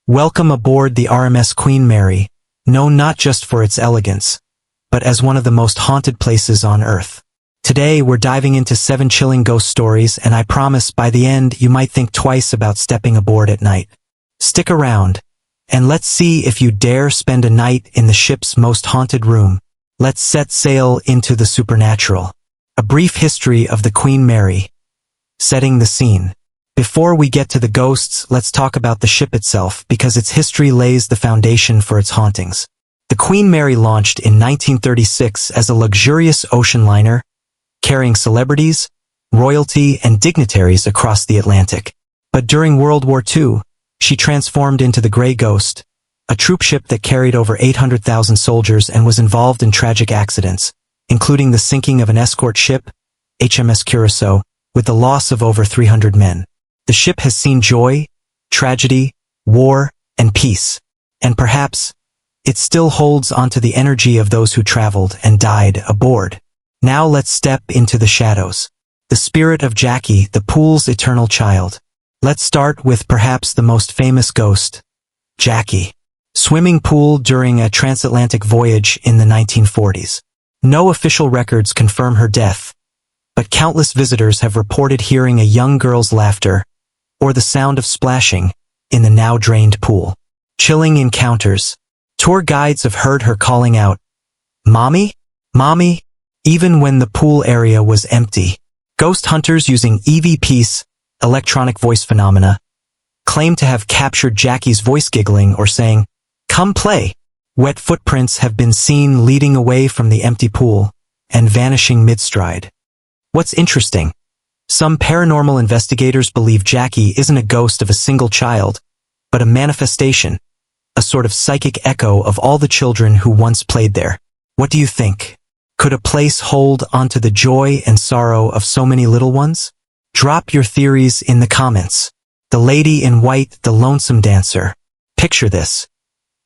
Welcome aboard the RMS Queen Mary, known not just for its elegance, but as one of the most haunted places on Earth. Today we're diving into 7 chilling ghost stories, and I promise by the end you might think twice about stepping aboard at night. Stick around, and let's see if you dare spend a night in the ship's most haunted room. Let's set sail into the supernatural. A brief history of the Queen Mary. Setting the scene. Before we get to the ghosts, let's talk about the ship itself, because its history lays the foundation for its hauntings. The Queen Mary launched in 1936 as a luxurious ocean liner, carrying celebrities, royalty, and dignitaries across the Atlantic. But during World War II, she transformed into the Grey Ghost, a troop ship that carried over 800,000 soldiers and was involved in tragic accidents, including the sinking of an escort ship, HMS Curacao, with the loss of over 300 men. The ship has seen joy, tragedy, war, and peace, and perhaps it still holds onto the energy of those who traveled and died aboard. Now let's step into the shadows. The spirit of Jackie, the pool's eternal child. Let's start with perhaps the most famous ghost, Jackie. Swimming pool during a transatlantic voyage in the 1940s. No official records confirm her death, but countless visitors have reported hearing a young girl's laughter or the sound of splashing in the now-drained pool. Chilling encounters. Tour guides have heard her calling out, "Mommy? Mommy?" even when the pool area was empty. Ghost hunters using EVPs, electronic voice phenomena, claim to have captured Jackie's voice giggling or saying, "Come play." Wet footprints have been seen leading away from the empty pool and vanishing mid-stride. What's interesting? Some paranormal investigators believe Jackie isn't a ghost of a single child, but a manifestation, a sort of psychic echo of all the children who once played there. What do you think? Could a place hold onto the joy and sorrow of so many little ones? Drop your theories in the comments. The lady in white, the lonesome dancer. Picture this.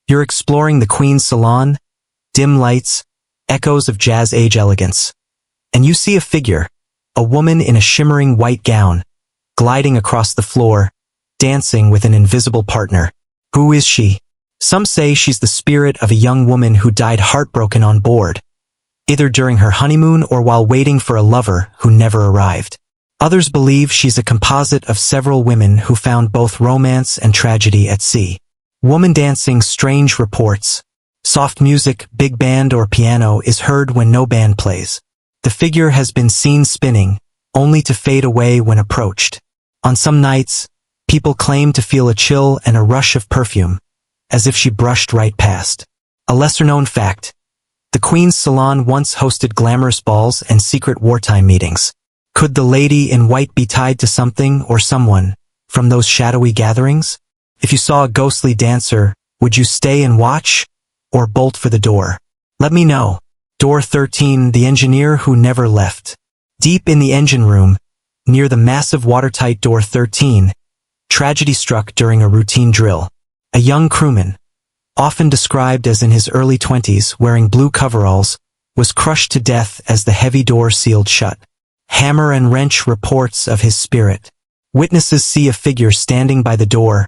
You're exploring the Queen's salon, dim lights, echoes of jazz age elegance, and you see a figure, a woman in a shimmering white gown, gliding across the floor, dancing with an invisible partner. Who is she? Some say she's the spirit of a young woman who died heartbroken on board, either during her honeymoon or while waiting for a lover who never arrived. Others believe she's a composite of several women who found both romance and tragedy at sea. Woman dancing, strange reports. Soft music, big band or piano is heard when no band plays. The figure has been seen spinning, only to fade away when approached. On some nights, people claim to feel a chill and a rush of perfume, as if she brushed right past. A lesser-known fact. The Queen's salon once hosted glamorous balls and secret wartime meetings. Could the lady in white be tied to something or someone from those shadowy gatherings? If you saw a ghostly dancer, would you stay and watch or bolt for the door? Let me know. Door 13, the engineer who never left. Deep in the engine room, near the massive watertight door 13, tragedy struck during a routine drill. A young crewman, often described as in his early 20s, wearing blue coveralls, was crushed to death as the heavy door sealed shut. Hammer and wrench reports of his spirit. Witnesses see a figure standing by the door,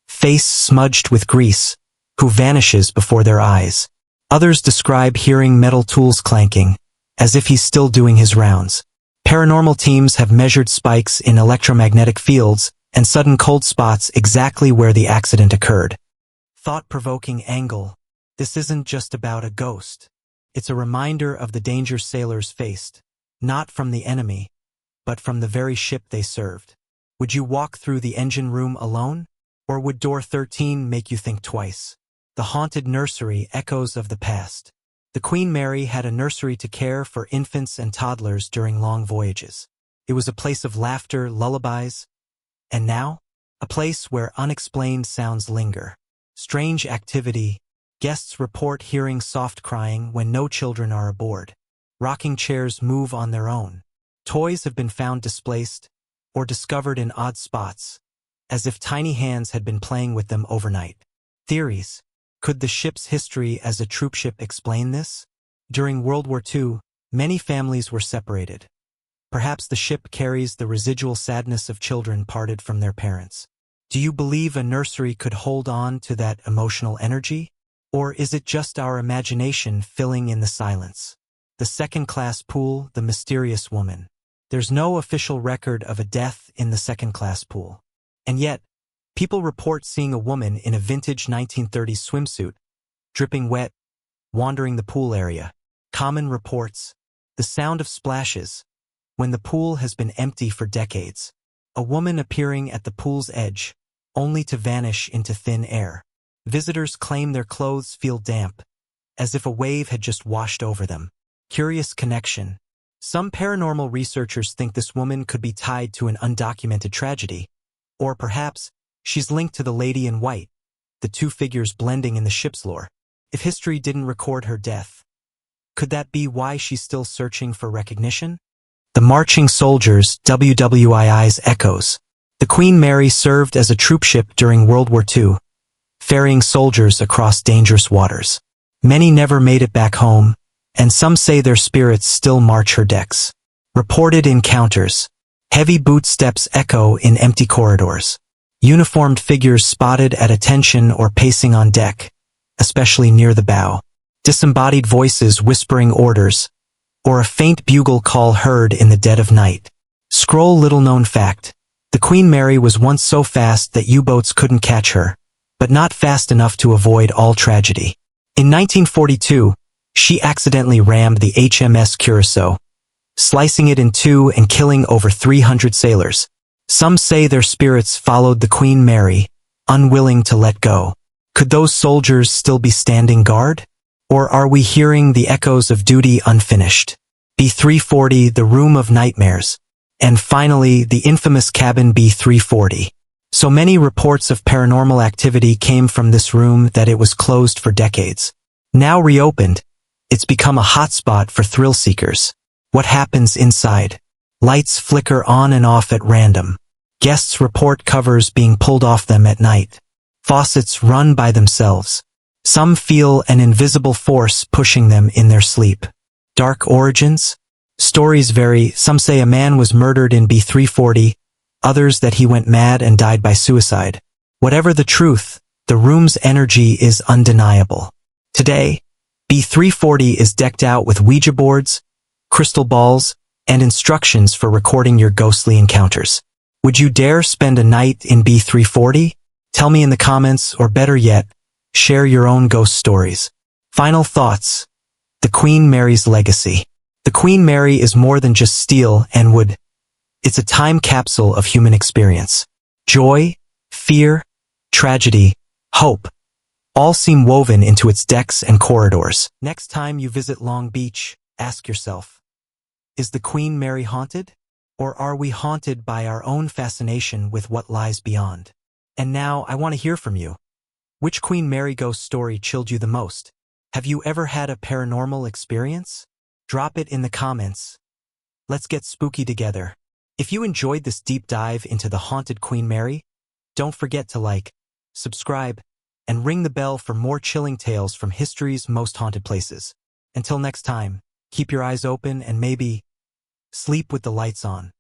face smudged with grease, who vanishes before their eyes. Others describe hearing metal tools clanking, as if he's still doing his rounds. Paranormal teams have measured spikes in electromagnetic fields and sudden cold spots exactly where the accident occurred. Thought-provoking angle. This isn't just about a ghost. It's a reminder of the danger sailors faced, not from the enemy, but from the very ship they served. Would you walk through the engine room alone? Or would door 13 make you think twice? The haunted nursery, echoes of the past. The Queen Mary had a nursery to care for infants and toddlers during long voyages. It was a place of laughter, lullabies, and now, a place where unexplained sounds linger. Strange activity. Guests report hearing soft crying when no children are aboard. Rocking chairs move on their own. Toys have been found displaced or discovered in odd spots, as if tiny hands had been playing with them overnight. Theories. Could the ship's history as a troop ship explain this? During World War II, many families were separated. Perhaps the ship carries the residual sadness of children parted from their parents. Do you believe a nursery could hold on to that emotional energy? Or is it just our imagination filling in the silence? The second-class pool, the mysterious woman. There's no official record of a death in the second-class pool. And yet, people report seeing a woman in a vintage 1930s swimsuit, dripping wet, wandering the pool area. Common reports. The sound of splashes. When the pool has been empty for decades. A woman appearing at the pool's edge, only to vanish into thin air. Visitors claim their clothes feel damp, as if a wave had just washed over them. Curious connection. Some paranormal researchers think this woman could be tied to an undocumented tragedy. Or perhaps, she's linked to the lady in white, the two figures blending in the ship's lore. If history didn't record her death, could that be why she's still searching for recognition? The marching soldiers, WWII's echoes. The Queen Mary served as a troopship during World War II, ferrying soldiers across dangerous waters. Many never made it back home, and some say their spirits still march her decks. Reported encounters. Heavy boot steps echo in empty corridors. Uniformed figures spotted at attention or pacing on deck, especially near the bow. Disembodied voices whispering orders, or a faint bugle call heard in the dead of night. Scroll little-known fact. The Queen Mary was once so fast that U-boats couldn't catch her, but not fast enough to avoid all tragedy. In 1942, she accidentally rammed the HMS Curacao, slicing it in two and killing over 300 sailors. Some say their spirits followed the Queen Mary, unwilling to let go. Could those soldiers still be standing guard? Or are we hearing the echoes of duty unfinished? B340, the Room of Nightmares. And finally, the infamous Cabin B340. So many reports of paranormal activity came from this room that it was closed for decades. Now reopened, it's become a hotspot for thrill seekers. What happens inside? Lights flicker on and off at random. Guests report covers being pulled off them at night. Faucets run by themselves. Some feel an invisible force pushing them in their sleep. Dark origins? Stories vary. Some say a man was murdered in B340, others that he went mad and died by suicide. Whatever the truth, the room's energy is undeniable. Today, B340 is decked out with Ouija boards, crystal balls, and instructions for recording your ghostly encounters. Would you dare spend a night in B340? Tell me in the comments, or better yet, share your own ghost stories. Final thoughts. The Queen Mary's legacy. The Queen Mary is more than just steel and wood. It's a time capsule of human experience. Joy, fear, tragedy, hope, all seem woven into its decks and corridors. Next time you visit Long Beach, ask yourself, is the Queen Mary haunted? Or are we haunted by our own fascination with what lies beyond? And now I want to hear from you. Which Queen Mary ghost story chilled you the most? Have you ever had a paranormal experience? Drop it in the comments. Let's get spooky together. If you enjoyed this deep dive into the haunted Queen Mary, don't forget to like, subscribe, and ring the bell for more chilling tales from history's most haunted places. Until next time, keep your eyes open and maybe sleep with the lights on.